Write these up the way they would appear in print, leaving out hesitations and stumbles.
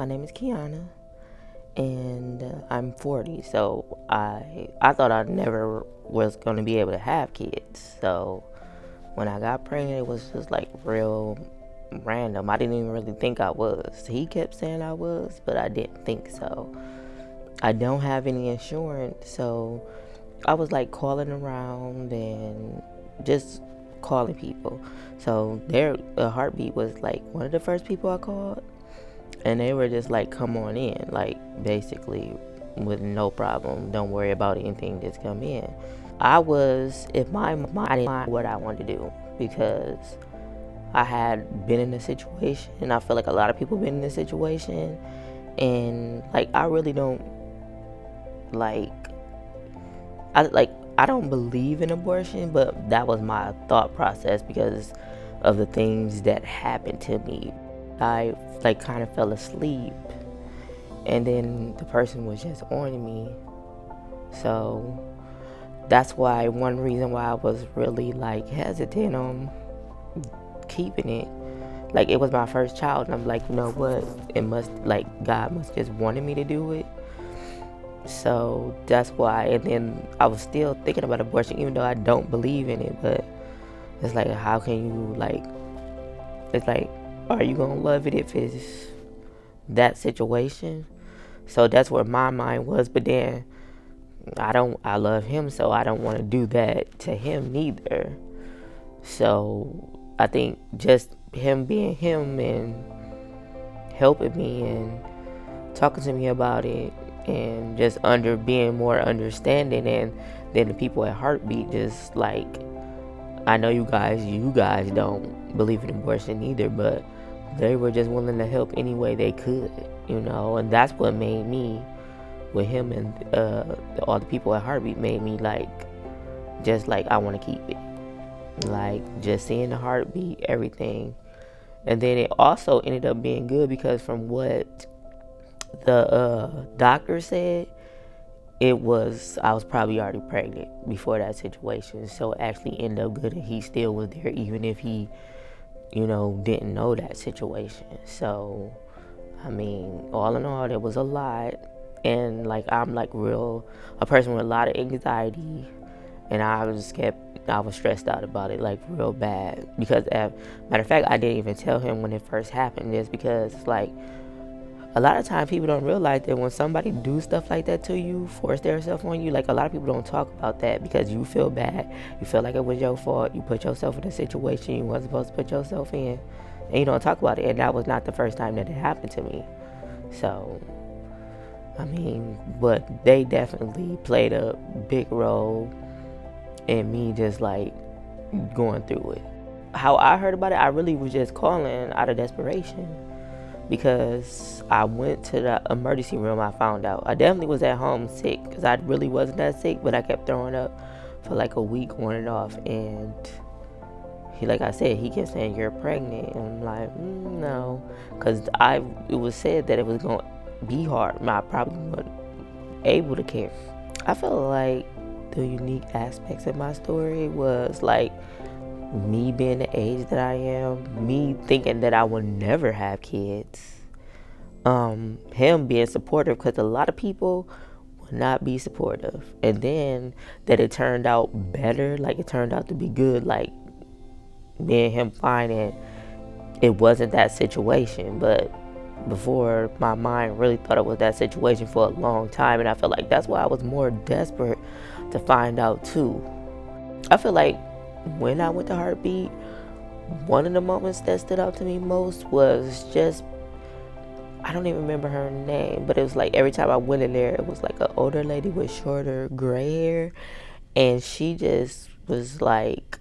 My name is Kyiona, and I'm 40. So I thought I never was going to be able to have kids. So when I got pregnant, it was just like real random. I didn't even really think I was. He kept saying I was, but I didn't think so. I don't have any insurance, so I was like calling around and just calling people. So their heartbeat was like one of the first people I called, and they were just like, come on in, like basically with no problem, don't worry about anything, just come in. I was, if my mind, I didn't know what I wanted to do, because I had been in a situation, and I feel like a lot of people been in this situation, and like I really don't like I don't believe in abortion, but that was my thought process because of the things that happened to me. I like kind of fell asleep, and then the person was just on me. So that's why one reason why I was really like hesitant on keeping it. Like it was my first child, and I'm like, you know what? It must, like, God must just wanted me to do it. So that's why. And then I was still thinking about abortion, even though I don't believe in it. But it's like, how can you like? It's like, are you gonna love it if it's that situation? So that's where my mind was. But then I love him, so I don't want to do that to him neither. So I think just him being him and helping me and talking to me about it, and just under being more understanding, and then the people at Heartbeat just like, I know you guys don't believe in abortion either, but they were just willing to help any way they could, and that's what made me, with him and all the people at Heartbeat, made me like, just like, I want to keep it, like just seeing the heartbeat, everything. And then it also ended up being good because from what the doctor said, I was probably already pregnant before that situation, so it actually ended up good, and he still was there even if he didn't know that situation. So I mean, all in all, it was a lot. And like, I'm like real a person with a lot of anxiety, and I was stressed out about it like real bad, because matter of fact, I didn't even tell him when it first happened, just because it's like, a lot of times people don't realize that when somebody do stuff like that to you, force themselves on you, like a lot of people don't talk about that because you feel bad. You feel like it was your fault. You put yourself in a situation you weren't supposed to put yourself in, and you don't talk about it. And that was not the first time that it happened to me. So, I mean, but they definitely played a big role in me just like going through it. How I heard about it, I really was just calling out of desperation, because I went to the emergency room. I found out I definitely was at home sick, because I really wasn't that sick, but I kept throwing up for like a week on and off. And he, like I said, he kept saying, you're pregnant, and I'm like, no, because it was said that it was going to be hard. I probably wasn't able to carry. I feel like the unique aspects of my story was like me being the age that I am, me thinking that I would never have kids, him being supportive, because a lot of people would not be supportive, and then that it turned out better, like it turned out to be good, like me and him finding it wasn't that situation. But before, my mind really thought it was that situation for a long time, and I feel like that's why I was more desperate to find out too. I feel like when I went to Heartbeat, one of the moments that stood out to me most was just, I don't even remember her name, but it was like every time I went in there, it was like an older lady with shorter gray hair, and she just was like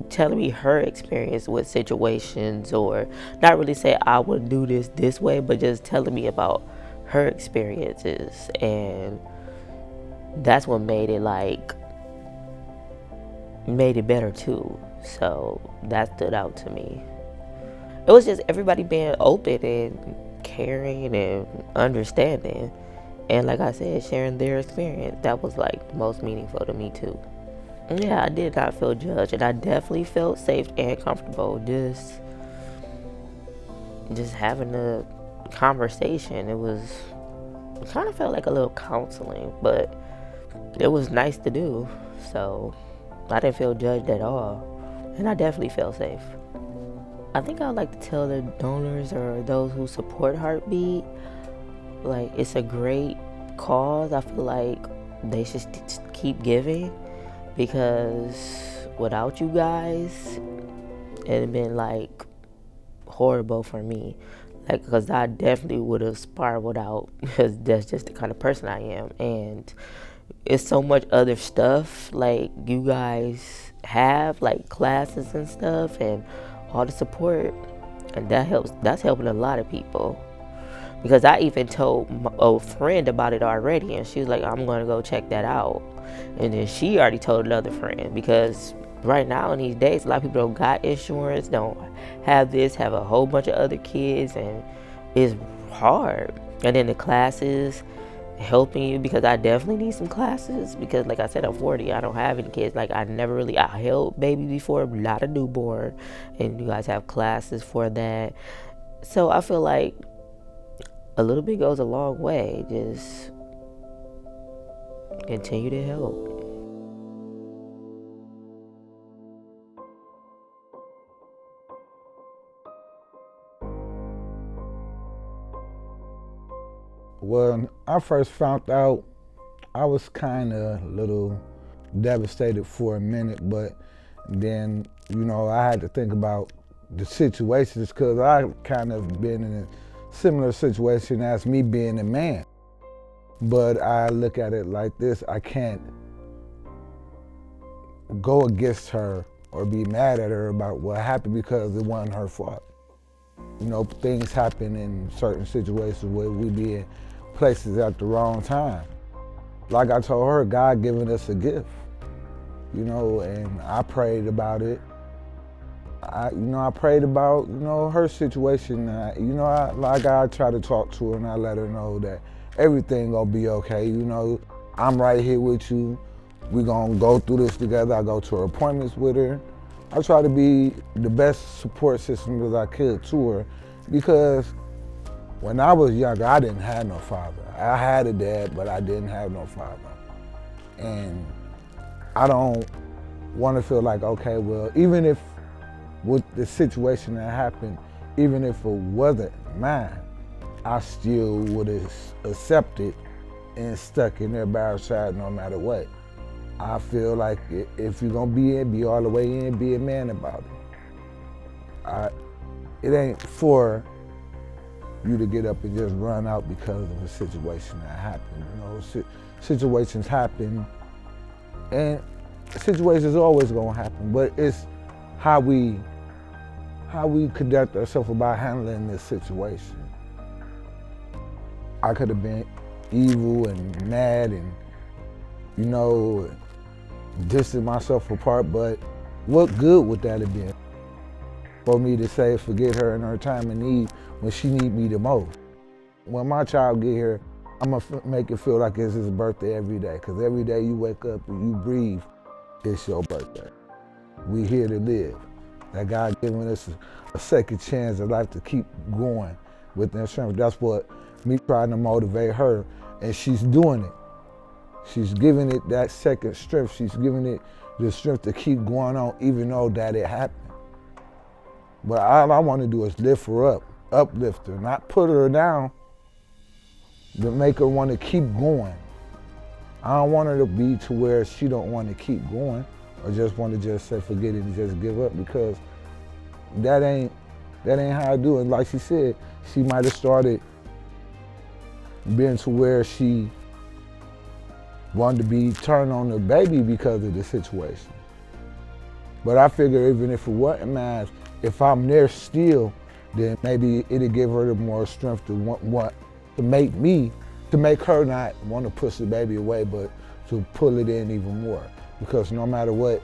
telling me her experience with situations, or not really say I would do this way, but just telling me about her experiences. And that's what made it better too. So that stood out to me. It was just everybody being open and caring and understanding, and like I said, sharing their experience. That was like the most meaningful to me too. Yeah, I did not feel judged, and I definitely felt safe and comfortable just having conversation. It kind of felt like a little counseling, but it was nice to do. So I didn't feel judged at all. And I definitely felt safe. I think I would like to tell the donors or those who support Heartbeat, like, it's a great cause. I feel like they should keep giving, because without you guys, it'd been like horrible for me. Like, because I definitely would have spiraled out, because that's just the kind of person I am. And it's so much other stuff like you guys have, like classes and stuff, and all the support, and that's helping a lot of people. Because I even told a friend about it already, and she was like, I'm gonna go check that out. And then she already told another friend, because right now in these days, a lot of people don't got insurance, don't have this, have a whole bunch of other kids, and it's hard. And then the classes helping you, because I definitely need some classes, because like I said, I'm 40, I don't have any kids. Like, I held baby before, not a newborn, and you guys have classes for that. So I feel like a little bit goes a long way. Just continue to help. When I first found out, I was kind of a little devastated for a minute, but then, I had to think about the situations, because I kind of been in a similar situation as me being a man. But I look at it like this: I can't go against her or be mad at her about what happened, because it wasn't her fault. Things happen in certain situations where we be in places at the wrong time. Like I told her, God given us a gift, and I prayed about it. I prayed about, her situation. I try to talk to her, and I let her know that everything gonna be okay. I'm right here with you. We gonna go through this together. I go to her appointments with her. I try to be the best support system as I could to her, because when I was younger, I didn't have no father. I had a dad, but I didn't have no father. And I don't want to feel like, okay, well, even if with the situation that happened, even if it wasn't mine, I still would have accepted and stuck in there by her side no matter what. I feel like if you're gonna be in, be all the way in, be a man about it. It ain't for you to get up and just run out because of a situation that happened. Situations happen, and situations are always gonna happen, but it's how we conduct ourselves about handling this situation. I could have been evil and mad and, distant myself apart, but what good would that have been for me to say forget her in her time of need when she need me the most? When my child get here, I'm gonna make it feel like it's his birthday every day, because every day you wake up and you breathe, it's your birthday. We here to live. That God giving us a second chance of life to keep going with that strength. That's what me trying to motivate her, and she's doing it. She's giving it that second strength. She's giving it the strength to keep going on, even though that it happened. But all I want to do is lift her up, uplift her, not put her down, to make her want to keep going. I don't want her to be to where she don't want to keep going, or just want to just say forget it and just give up, because that ain't how I do it. Like she said, she might have started being to where she wanted to be turned on the baby because of the situation. But I figure even if it wasn't mine, if I'm there still, then maybe it'll give her the more strength to want to make her not want to push the baby away, but to pull it in even more. Because no matter what,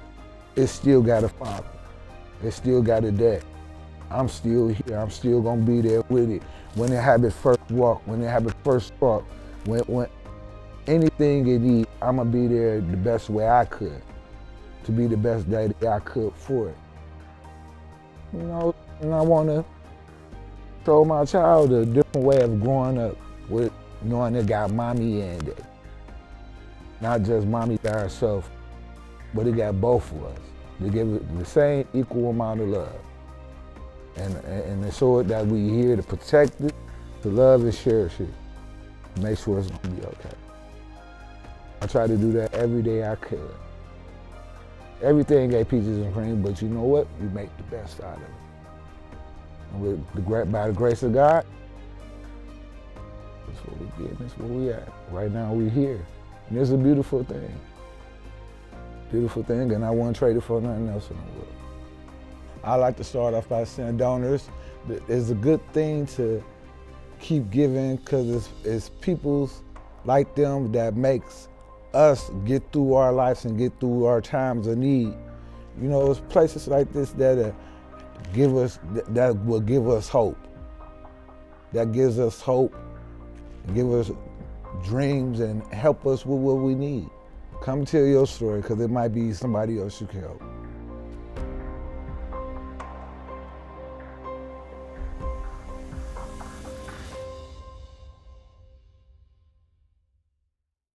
it still got a father. It still got a dad. I'm still here. I'm still gonna be there with it. When it have its first walk, when it have its first talk, when anything it needs, I'm gonna be there the best way I could, to be the best daddy I could for it. And I wanna Show my child a different way of growing up with knowing they got mommy and daddy. Not just mommy by herself, but it got both of us. They give it the same equal amount of love. And to show it that we here to protect it, to love and cherish it, make sure it's gonna be okay. I try to do that every day I could. Everything ain't peaches and cream, but you know what? We make the best out of it. And by the grace of God, that's what we get, that's where we at. Right now we here. And it's a beautiful thing. Beautiful thing, and I wouldn't trade it for nothing else in the world. I like to start off by saying donors, it's a good thing to keep giving because it's people like them that makes us get through our lives and get through our times of need. You know, it's places like this that will give us hope. That gives us hope, give us dreams and help us with what we need. Come tell your story because it might be somebody else you can help.